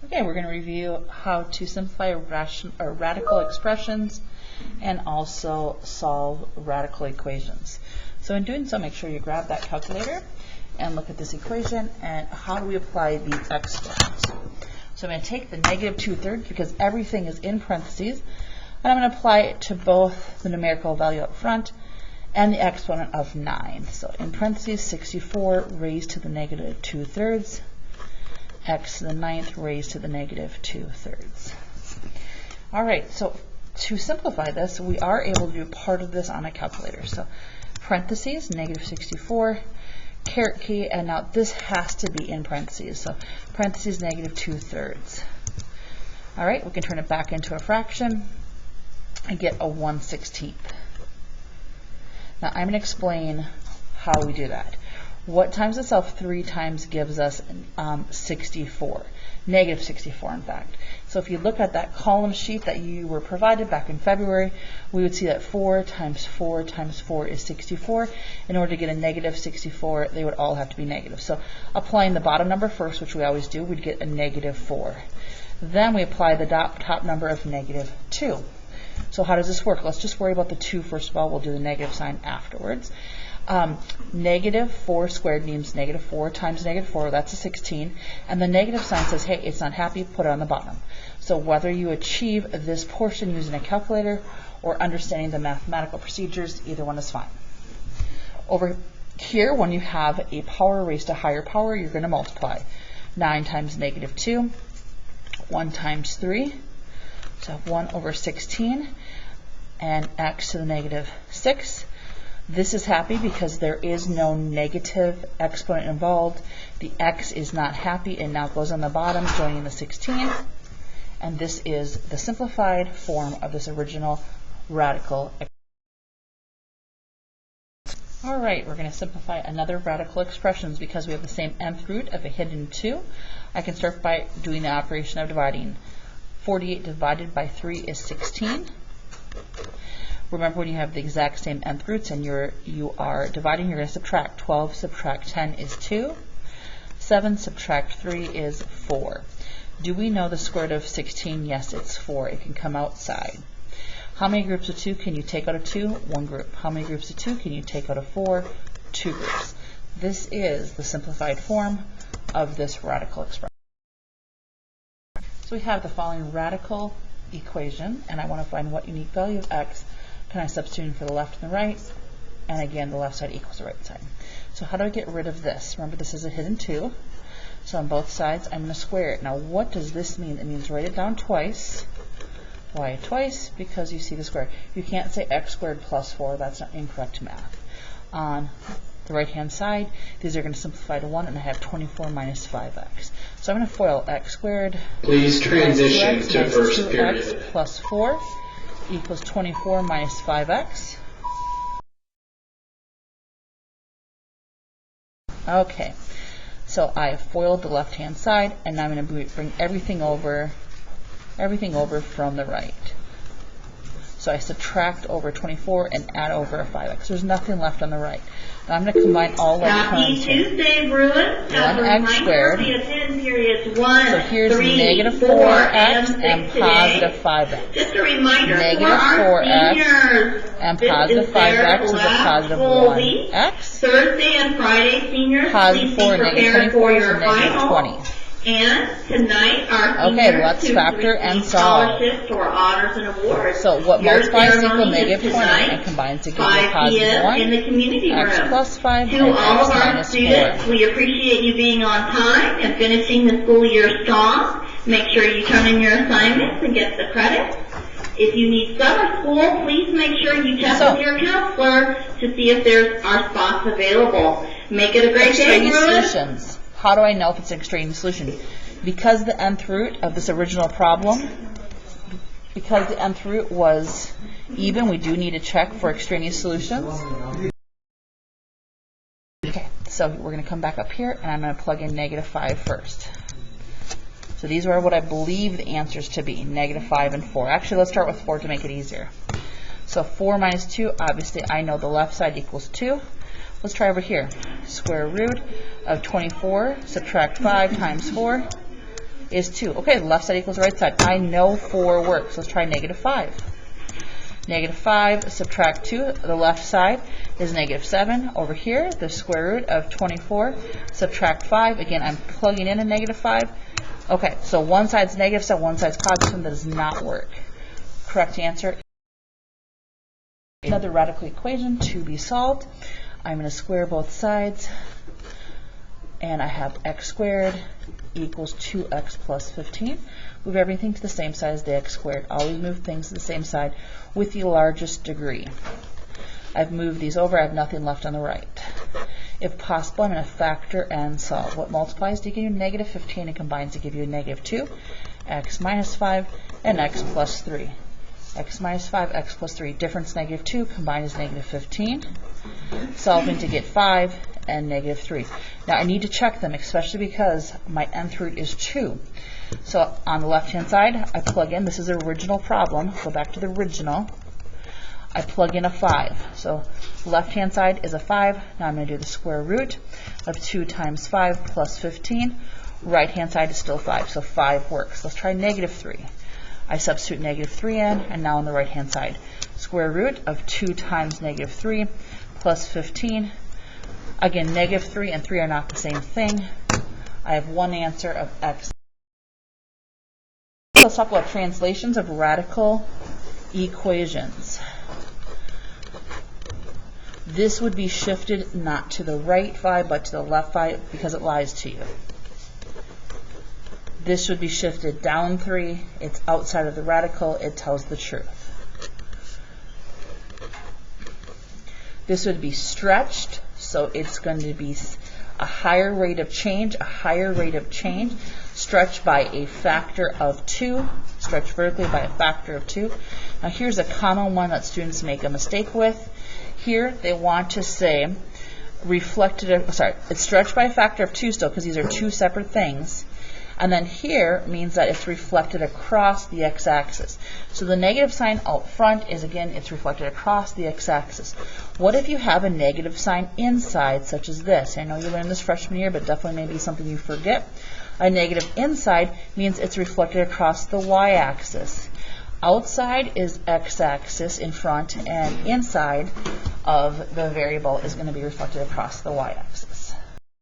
Okay, we're going to review how to simplify radical expressions and also solve radical equations. So in doing so, make sure you grab that calculator and look at this equation and how do we apply the exponents. So I'm going to take the negative 2/3 because everything is in parentheses, and I'm going to apply it to both the numerical value up front and the exponent of 9. So in parentheses, 64 raised to the negative 2/3. X to the 9th raised to the negative 2/3. All right, so to simplify this, we are able to do part of this on a calculator. So parentheses, negative 64, caret key, and now this has to be in parentheses. So parentheses, negative 2/3. All right, we can turn it back into a fraction and get a 1/16. Now I'm going to explain how we do that. What times itself 3 times gives us 64, negative 64 in fact. So if you look at that column sheet that you were provided back in February, we would see that 4 times 4 times 4 is 64. In order to get a negative 64, they would all have to be negative. So applying the bottom number first, which we always do, we'd get a negative 4. Then we apply the top number of negative 2. So how does this work? Let's just worry about the 2 first of all. We'll do the negative sign afterwards. Negative 4 squared means negative 4 times negative 4, that's a 16. And the negative sign says, hey, it's not happy, put it on the bottom. So whether you achieve this portion using a calculator or understanding the mathematical procedures, either one is fine. Over here, when you have a power raised to higher power, you're going to multiply. 9 times negative 2, 1 times 3, so 1 over 16, and x to the negative 6. This is happy because there is no negative exponent involved. The x is not happy and now goes on the bottom, joining the 16. And this is the simplified form of this original radical expression. All right, we're going to simplify another radical expressions because we have the same nth root of a hidden 2. I can start by doing the operation of dividing. 48 divided by 3 is 16. Remember, when you have the exact same nth roots and you are dividing, you're going to subtract. 12 subtract 10 is 2. 7 subtract 3 is 4. Do we know the square root of 16? Yes, it's 4. It can come outside. How many groups of 2 can you take out of 2? 1 group. How many groups of 2 can you take out of 4? 2 groups. This is the simplified form of this radical expression. So we have the following radical equation, and I want to find what unique value of x can I substitute in for the left and the right, and again the left side equals the right side. So how do I get rid of this? Remember, this is a hidden 2, so on both sides I'm going to square it. Now what does this mean? It means write it down twice. Why twice? Because you see the square. You can't say x squared plus 4, that's not incorrect math. On the right hand side, these are going to simplify to 1, and I have 24 minus 5x. So I'm going to FOIL x squared. Please transition to first period. Plus 4 equals 24 minus 5x. Okay, so I have FOILed the left hand side, and now I'm going to bring everything over from the right. So I subtract over 24 and add over a 5x. There's nothing left on the right. Now I'm going to combine all like terms here. 1x squared. So here's negative 4x and positive 5x. Just a reminder, negative 4x and positive 5x is a positive 1x. Thursday and Friday, seniors, positive 4 and negative 24 is a negative 20. And tonight, our okay, let's factor and solve. For honors and awards. So what multiplies equal negative 20 and combines to give you positive 1, in the community x room. plus 5, To and all x of our minus students, 4. we appreciate you being on time and finishing the school year strong. Make sure you turn in your assignments and get the credit. If you need summer school, please make sure you check with your counselor to see if there are spots available. Make it a great day, Solutions. How do I know if it's an extraneous solution? Because the nth root of this original problem, because the nth root was even, we do need to check for extraneous solutions. Okay, so we're going to come back up here, and I'm going to plug in negative 5 first. So these are what I believe the answers to be, negative 5 and 4. Actually, let's start with 4 to make it easier. So 4 minus 2, obviously I know the left side equals 2. Let's try over here. Square root of 24, subtract 5 times 4. is 2. Okay, the left side equals the right side. I know 4 works. Let's try negative 5. Negative 5, subtract 2. The left side is negative 7. Over here, the square root of 24, subtract 5. Again, I'm plugging in a negative 5. Okay, so one side's negative, so one side's positive. That does not work. Correct answer. Another radical equation to be solved. I'm going to square both sides, and I have x squared equals 2x plus 15. Move everything to the same side as the x squared. Always move things to the same side with the largest degree. I've moved these over. I have nothing left on the right. If possible, I'm going to factor and solve. What multiplies to give you negative 15 and combines to give you a negative 2, x minus 5, and x plus 3. X minus 5, x plus 3. Difference negative 2, combined is negative 15. Solving to get 5 and negative 3. Now I need to check them, especially because my nth root is 2. So on the left-hand side, I plug in, this is the original problem. Go back to the original. I plug in a 5. So left-hand side is a 5. Now I'm going to do the square root of 2 times 5 plus 15. Right-hand side is still 5, so 5 works. Let's try negative 3. I substitute negative 3 in, and now on the right-hand side, square root of 2 times negative 3 plus 15. Again, negative 3 and 3 are not the same thing. I have one answer of x. Let's talk about translations of radical equations. This would be shifted not to the right 5, but to the left 5 because it lies to you. This should be shifted down 3. It's outside of the radical. It tells the truth. This would be stretched, so it's going to be a higher rate of change, stretched by a factor of 2, stretched vertically by a factor of 2. Now here's a common one that students make a mistake with. Here they want to say it's stretched by a factor of 2 still, because these are two separate things. And then here means that it's reflected across the x-axis. So the negative sign out front is, again, it's reflected across the x-axis. What if you have a negative sign inside, such as this? I know you learned this freshman year, but definitely maybe something you forget. A negative inside means it's reflected across the y-axis. Outside is x-axis in front, and inside of the variable is going to be reflected across the y-axis.